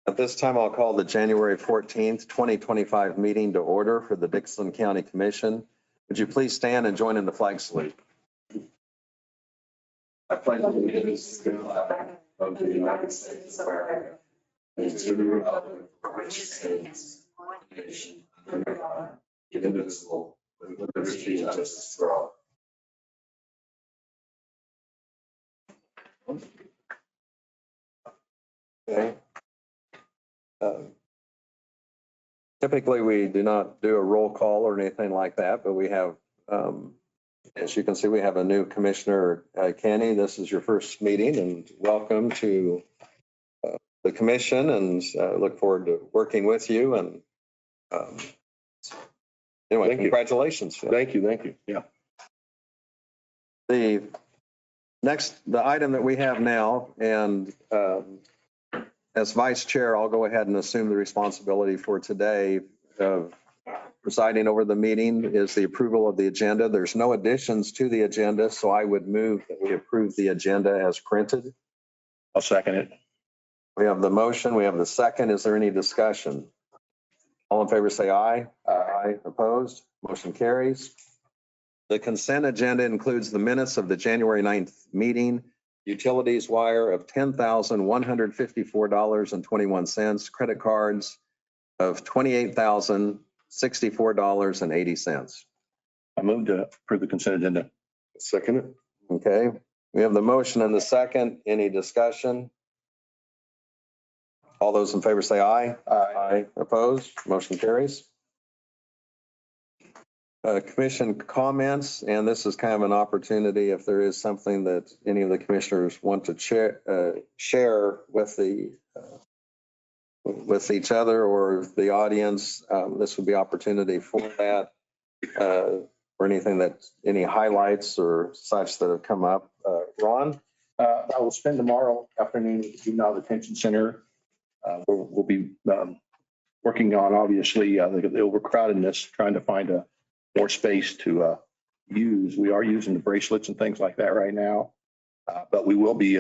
At this time, I'll call the January 14th, 2025 meeting to order for the Dixon County Commission. Would you please stand and join in the flag salute? I pledge allegiance to the flag of the United States of America and to the republic for which it stands, one nation, under God, indivisible, with liberty and justice for all. Okay. Typically, we do not do a roll call or anything like that, but we have, as you can see, we have a new commissioner, Kenny. This is your first meeting, and welcome to the commission, and look forward to working with you. And anyway, congratulations. Thank you. Yeah. The item that we have now, and as vice chair, I'll go ahead and assume the responsibility for today of presiding over the meeting, is the approval of the agenda. There's no additions to the agenda, so I would move that we approve the agenda as printed. I'll second it. We have the motion, we have the second. Is there any discussion? All in favor say aye. Aye. Opposed? Motion carries. The consent agenda includes the minutes of the January 9th meeting, utilities wire of $10,154.21, credit cards of $28,064.80. I move to approve the consent agenda. Second it. Okay, we have the motion and the second. Any discussion? All those in favor say aye. Aye. Opposed? Motion carries. Commission comments, and this is kind of an opportunity if there is something that any of the commissioners want to share with each other or the audience. This would be opportunity for that, or anything any highlights or such that have come up. Ron? I will spend tomorrow afternoon at the Juvenile Detention Center. We'll be working on, obviously, the overcrowdedness, trying to find more space to use. We are using the bracelets and things like that right now, but we will be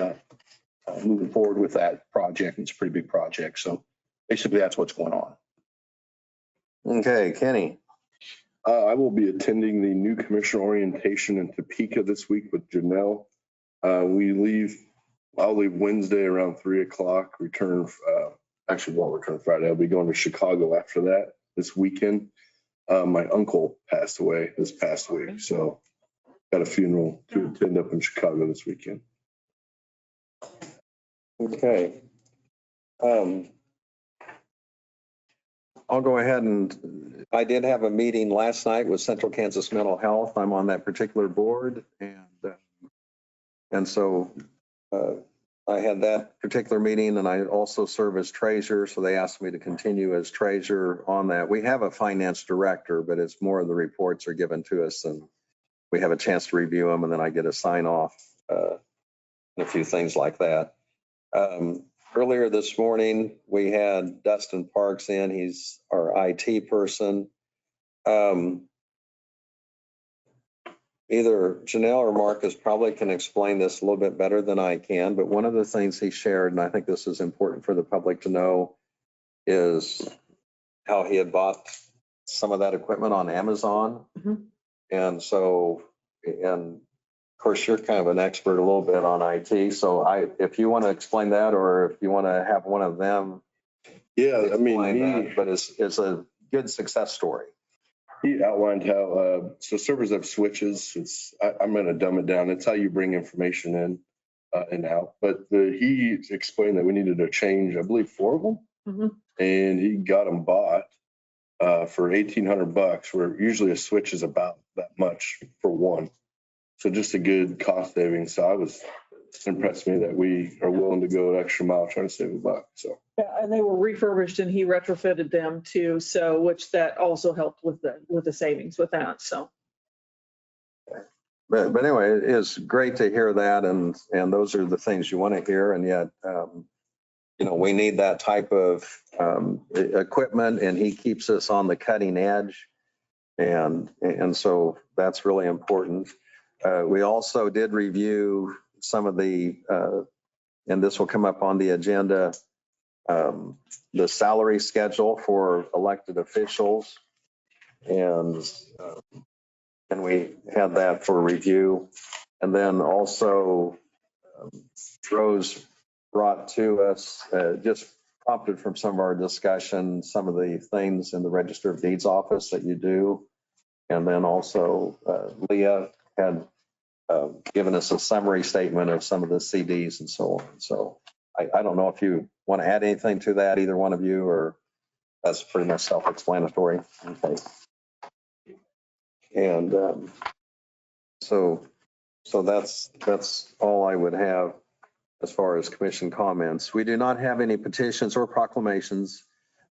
moving forward with that project. It's a pretty big project. So basically that's what's going on. Okay, Kenny. I will be attending the new commissioner orientation in Topeka this week with Janelle. I'll leave Wednesday around 3:00, won't return Friday. I'll be going to Chicago after that this weekend. My uncle passed away this past week, so got a funeral to attend up in Chicago this weekend. Okay. I'll go ahead and I did have a meeting last night with Central Kansas Mental Health. I'm on that particular board, and so I had that particular meeting, and I also serve as treasurer. So they asked me to continue as treasurer on that. We have a finance director, but it's more of the reports are given to us, and we have a chance to review them, and then I get a sign off and a few things like that. Earlier this morning, we had Dustin Parks in. He's our IT person. Either Janelle or Marcus probably can explain this a little bit better than I can, but one of the things he shared, and I think this is important for the public to know, is how he had bought some of that equipment on Amazon. Mm-hmm. And so, and of course, you're kind of an expert a little bit on IT. So if you want to explain that, or if you want to have one of them. Yeah, I mean, but it's a good success story. He outlined how, so servers have switches. I'm going to dumb it down. It's how you bring information in and out. But he explained that we needed to change, I believe, 4 of them. Mm-hmm. And he got them bought for $1,800, where usually a switch is about that much for one. So just a good cost saving. So it impressed me that we are willing to go an extra mile trying to save $1. So. Yeah, and they were refurbished and he retrofitted them too. So, which that also helped with the savings with that. So. But anyway, it is great to hear that. And those are the things you want to hear. And yet, we need that type of equipment, and he keeps us on the cutting edge. And so that's really important. We also did review some of the, and this will come up on the agenda, the salary schedule for elected officials. And we had that for review. And then also Rose brought to us, just prompted from some of our discussion, some of the things in the Register of Deeds office that you do. And then also Leah had given us a summary statement of some of the CDs and so on. So I don't know if you want to add anything to that, either one of you, or that's pretty much self-explanatory. Okay. And so that's all I would have as far as commission comments. We do not have any petitions or proclamations.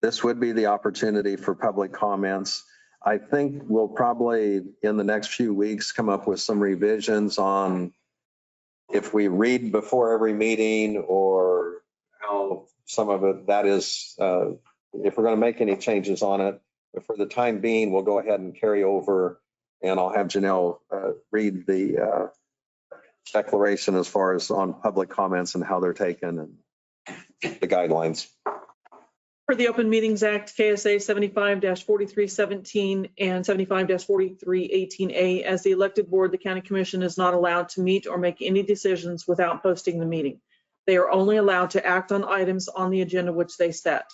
This would be the opportunity for public comments. I think we'll probably in the next few weeks come up with some revisions on if we read before every meeting or how some of it, that is, if we're going to make any changes on it. But for the time being, we'll go ahead and carry over, and I'll have Janelle read the declaration as far as on public comments and how they're taken and the guidelines. For the Open Meetings Act, KSA 75-4317 and 75-4318A, as the elected board, the county commission is not allowed to meet or make any decisions without posting the meeting. They are only allowed to act on items on the agenda which they set.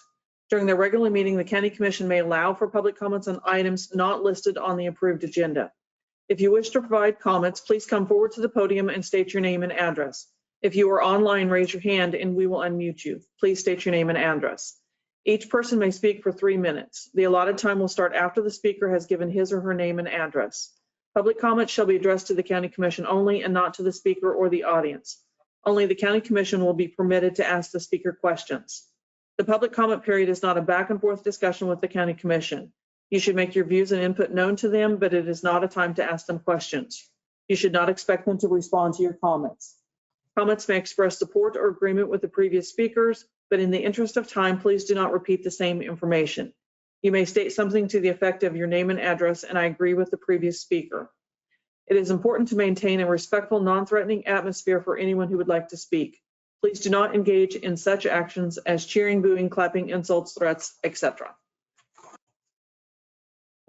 During their regular meeting, the county commission may allow for public comments on items not listed on the approved agenda. If you wish to provide comments, please come forward to the podium and state your name and address. If you are online, raise your hand and we will unmute you. Please state your name and address. Each person may speak for 3 minutes. The allotted time will start after the speaker has given his or her name and address. Public comments shall be addressed to the county commission only and not to the speaker or the audience. Only the county commission will be permitted to ask the speaker questions. The public comment period is not a back and forth discussion with the county commission. You should make your views and input known to them, but it is not a time to ask them questions. You should not expect them to respond to your comments. Comments may express support or agreement with the previous speakers, but in the interest of time, please do not repeat the same information. You may state something to the effect of your name and address, and I agree with the previous speaker. It is important to maintain a respectful, non-threatening atmosphere for anyone who would like to speak. Please do not engage in such actions as cheering, booing, clapping, insults, threats, etc.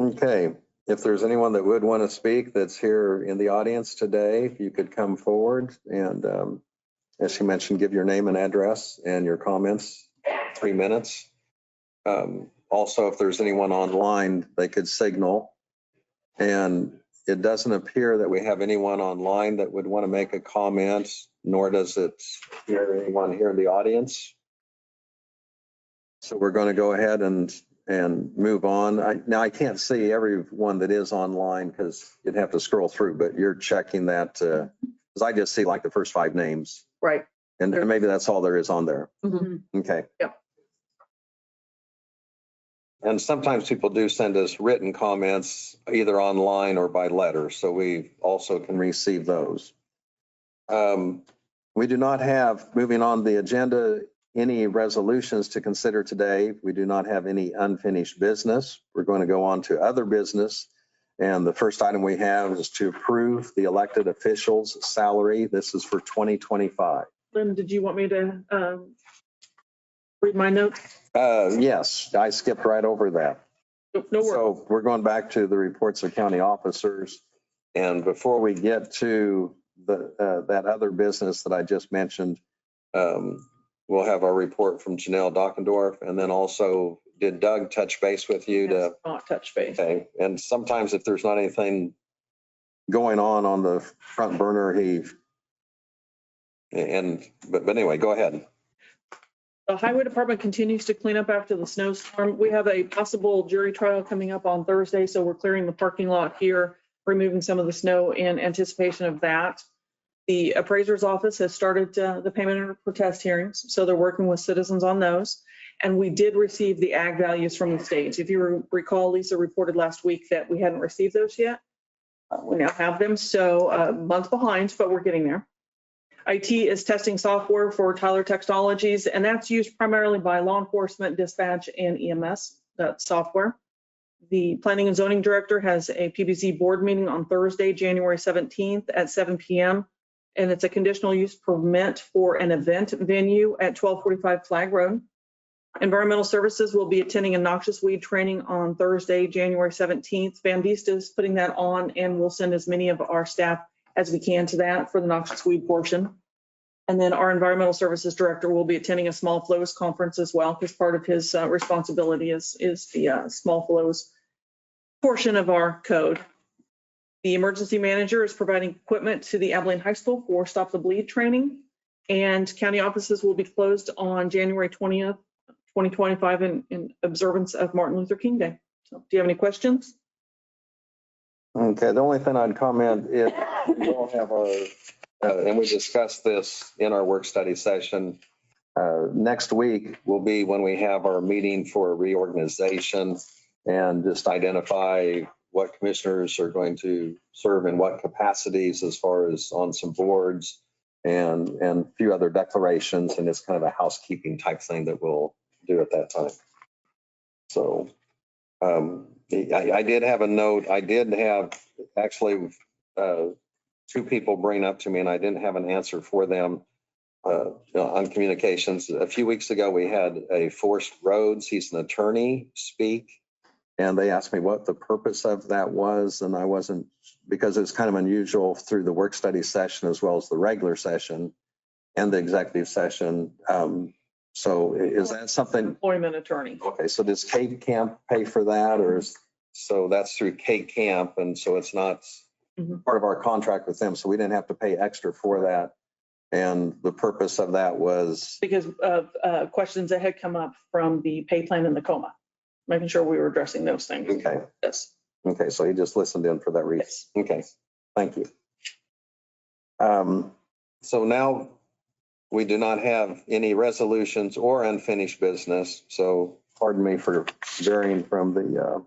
Okay, if there's anyone that would want to speak that's here in the audience today, if you could come forward and, as she mentioned, give your name and address and your comments, 3 minutes. Also, if there's anyone online, they could signal. And it doesn't appear that we have anyone online that would want to make a comment, nor does it appear anyone here in the audience. So we're going to go ahead and move on. Now I can't see everyone that is online because you'd have to scroll through, but you're checking that because I just see like the first 5 names. Right. And maybe that's all there is on there. Mm-hmm. Okay. Yep. And sometimes people do send us written comments either online or by letter, so we also can receive those. We do not have, moving on the agenda, any resolutions to consider today. We do not have any unfinished business. We're going to go on to other business. And the first item we have is to approve the elected officials' salary. This is for 2025. Lynn, did you want me to read my notes? Yes, I skipped right over that. No worries. So we're going back to the reports of county officers. And before we get to that other business that I just mentioned, we'll have our report from Janelle Dockendorf. And then also, did Doug touch base with you to? Not touch base. Okay. And sometimes if there's not anything going on the front burner, but anyway, go ahead. The highway department continues to clean up after the snowstorm. We have a possible jury trial coming up on Thursday, so we're clearing the parking lot here, removing some of the snow in anticipation of that. The appraiser's office has started the payment and protest hearings, so they're working with citizens on those. And we did receive the ag values from the state. If you recall, Lisa reported last week that we hadn't received those yet. We now have them, so a month behind, but we're getting there. IT is testing software for Tyler Technologies, and that's used primarily by law enforcement, dispatch, and EMS, that software. The planning and zoning director has a PBZ board meeting on Thursday, January 17th at 7 p.m. And it's a conditional use permit for an event venue at 1245 Flag Road. Environmental Services will be attending a noxious weed training on Thursday, January 17th. Van Vista is putting that on, and we'll send as many of our staff as we can to that for the noxious weed portion. And then our Environmental Services Director will be attending a small flows conference as well, because part of his responsibility is the small flows portion of our code. The Emergency Manager is providing equipment to the Abilene High School for Stop the Bleed training. And county offices will be closed on January 20th, 2025 in observance of Martin Luther King Day. So do you have any questions? Okay, the only thing I'd comment is we will have our, and we discussed this in our work study session. Next week will be when we have our meeting for reorganization and just identify what commissioners are going to serve in what capacities as far as on some boards and a few other declarations. And it's kind of a housekeeping type thing that we'll do at that time. So I did have a note. I did have actually two people bring up to me, and I didn't have an answer for them on communications. A few weeks ago, we had a Forrest Rhodes, he's an attorney, speak. And they asked me what the purpose of that was. And I wasn't, because it's kind of unusual through the work study session as well as the regular session and the executive session. So is that something? Employment attorney. Okay, so does Kate Camp pay for that, or so that's through Kate Camp, and so it's not part of our contract with them, so we didn't have to pay extra for that. And the purpose of that was Because of questions that had come up from the pay plan in the coma, making sure we were addressing those things. okay. Yes. Okay, so he just listened in for that reason. Yes. Okay, thank you. So now we do not have any resolutions or unfinished business. So pardon me for varying from the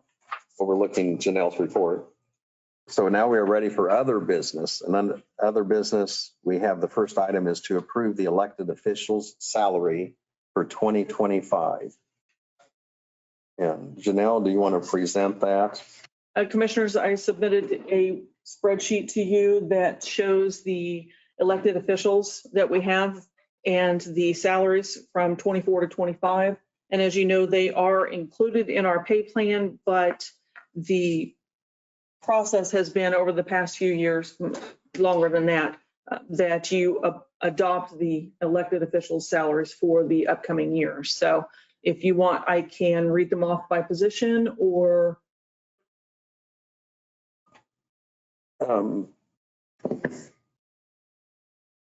overlooking Janelle's report. So now we are ready for other business. And under other business, we have the first item is to approve the elected officials' salary for 2025. And Janelle, do you want to present that? Commissioners, I submitted a spreadsheet to you that shows the elected officials that we have and the salaries from 24 to 25. And as you know, they are included in our pay plan, but the process has been over the past few years, longer than that, that you adopt the elected officials' salaries for the upcoming year. So if you want, I can read them off by position or.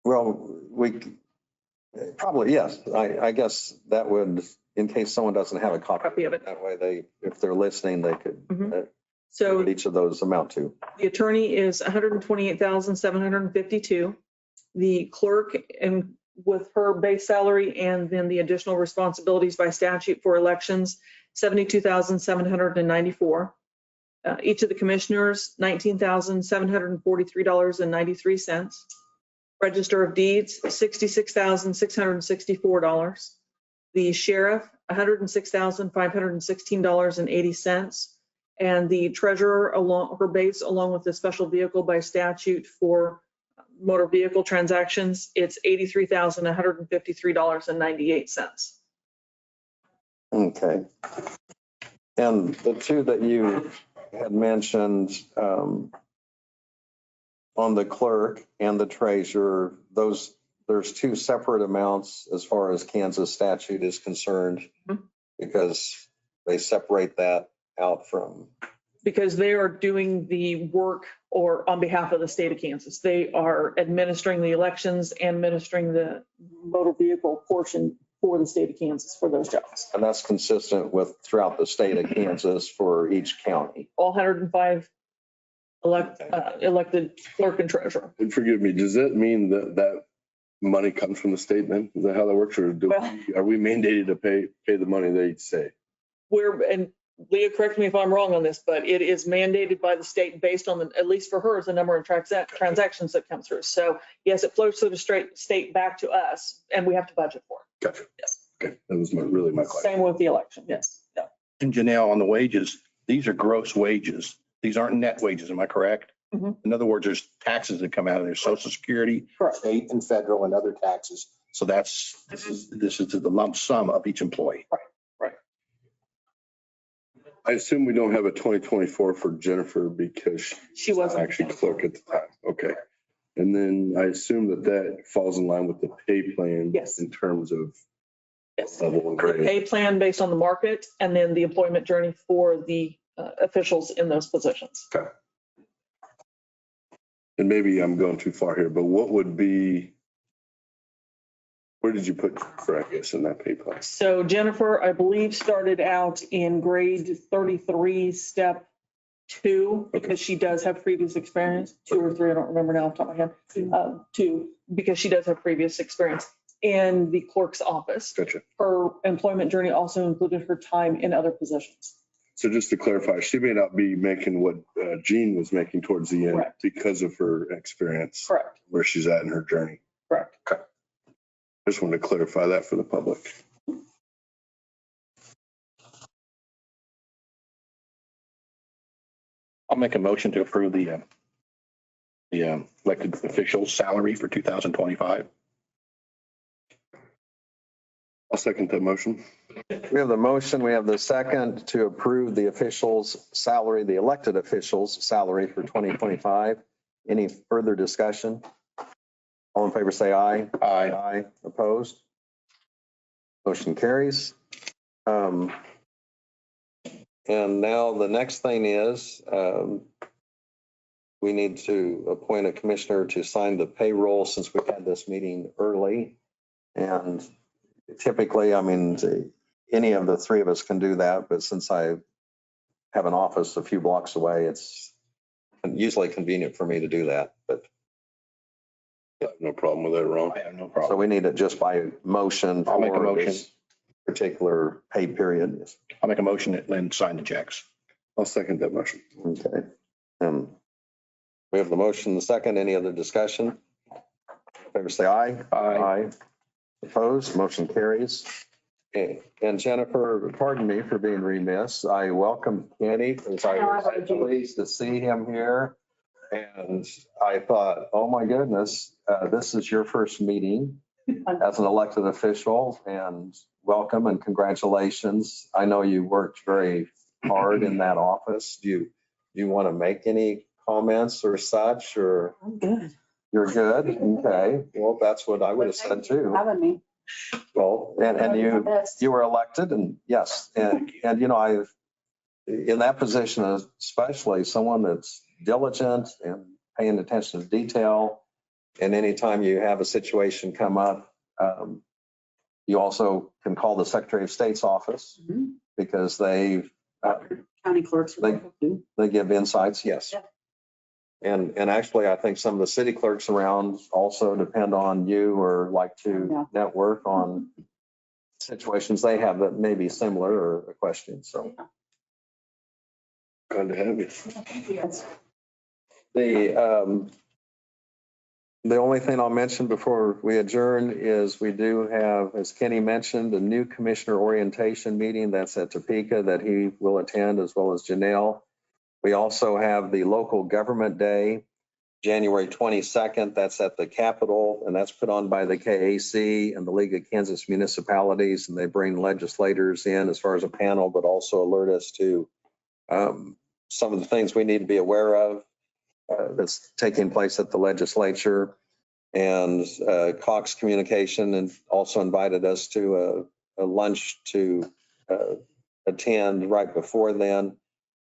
Well, we probably, yes, I guess that would, in case someone doesn't have a copy of it. That way they, if they're listening, they could, So what each of those amount to. the attorney is 128,752. The clerk, and with her base salary and then the additional responsibilities by statute for elections, 72,794. Each of the commissioners, $19,743.93. Register of Deeds, $66,664. The sheriff, $106,516.80. And the treasurer, along her base, along with the special vehicle by statute for motor vehicle transactions, it's $83,153.98. Okay. And the two that you had mentioned, on the clerk and the treasurer, there's two separate amounts as far as Kansas statute is concerned, because they separate that out from. Because they are doing the work or on behalf of the state of Kansas. They are administering the elections and administering the motor vehicle portion for the state of Kansas for those jobs. And that's consistent with throughout the state of Kansas for each county. All 105 elected clerk and treasurer. And forgive me, does that mean that money comes from the state then? Is that how that works? Or are we mandated to pay the money they say? And Leah, correct me if I'm wrong on this, but it is mandated by the state based on at least for her, the number of transactions that come through. So yes, it flows through the state back to us and we have to budget for it. Gotcha. Yes. Okay, that was really my question. Same with the election. Yes. Yeah. And Janelle, on the wages, these are gross wages. These aren't net wages, am I correct? Mhm. In other words, there's taxes that come out of there, Social Security, Correct. state and federal and other taxes So this is the lump sum of each employee. I assume we don't have a 2024 for Jennifer because She wasn't. actually clerk at the time. Okay. And then I assume that falls in line with the pay plan. Yes. In terms of Yes. level and The grade. pay plan based on the market and then the employment journey for the officials in those positions. Okay. And maybe I'm going too far here, but what would be, where did you put Jennifer, I guess, in that pay plan? So Jennifer, I believe, started out in grade 33, step 2, because she does have previous experience, 2 or 3, I don't remember now off the top of my head. 2, because she does have previous experience in the clerk's office. Gotcha. Her employment journey also included her time in other positions. So just to clarify, she may not be making what Jean was making towards the end Correct. because of her experience, Correct, where she's at in her journey. correct. I just wanted to clarify that for the public. I'll make a motion to approve the elected officials' salary for 2025. I'll second that motion. We have the motion, we have the second to approve the officials' salary, the elected officials' salary for 2025. Any further discussion? All in favor, say aye. Aye. Aye. Opposed? Motion carries. And now the next thing is, we need to appoint a commissioner to sign the payroll since we had this meeting early. And typically, I mean, any of the three of us can do that, but since I have an office a few blocks away, it's usually convenient for me to do that. But I have no problem with that, Ron. I have no so problem. we need it just by motion. I'll make a for motion. this particular pay period. I'll make a motion that Lynn sign the checks. I'll second that motion. Okay. We have the motion, the second. Any other discussion? Favor say aye. Aye. Opposed, motion carries. Okay. And Jennifer, pardon me for being remiss. I welcome Kenny because I was pleased to see him here. And I thought, oh my goodness, this is your first meeting as an elected official, and welcome and congratulations. I know you worked very hard in that office. Do you want to make any comments or such, or? I'm good. You're good? Okay. Well, that's what I would have said too. Having me. Well, and you were elected, and yes, and you know, I've, in that position, especially someone that's diligent and paying attention to detail. And anytime you have a situation come up, you also can call the Secretary of State's office Mhm. because they County clerks. they give insights. Yes. Yeah. And actually, I think some of the city clerks around also depend on you or like to Yeah. network on situations they have that may be similar or a question. So Glad to have you. Yes. the only thing I'll mention before we adjourn is we do have, as Kenny mentioned, a new commissioner orientation meeting that's at Topeka that he will attend, as well as Janelle. We also have the local government day, January 22nd. That's at the Capitol, and that's put on by the KAC and the League of Kansas Municipalities. And they bring legislators in as far as a panel, but also alert us to some of the things we need to be aware of that's taking place at the legislature. And Cox Communication and also invited us to a lunch to attend right before then.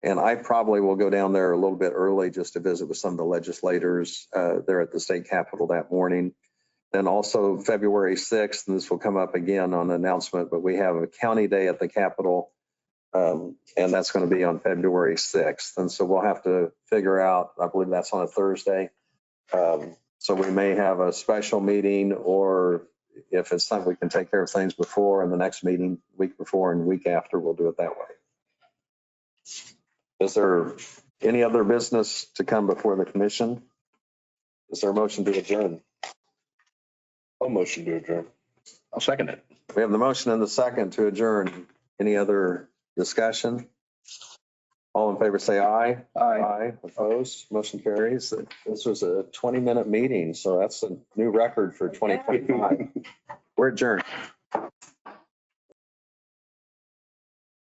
And I probably will go down there a little bit early just to visit with some of the legislators there at the state capitol that morning. Then also February 6th, and this will come up again on the announcement, but we have a county day at the Capitol. And that's going to be on February 6th. And so we'll have to figure out, I believe that's on a Thursday. So we may have a special meeting, or if it's something we can take care of things before, and the next meeting, week before and week after, we'll do it that way. Is there any other business to come before the commission? Is there a motion to adjourn? I'll motion to adjourn. I'll second it. We have the motion and the second to adjourn. Any other discussion? All in favor, say aye. Aye. Opposed? Motion carries. This was a 20-minute meeting, so that's a new record for 2025. We're adjourned.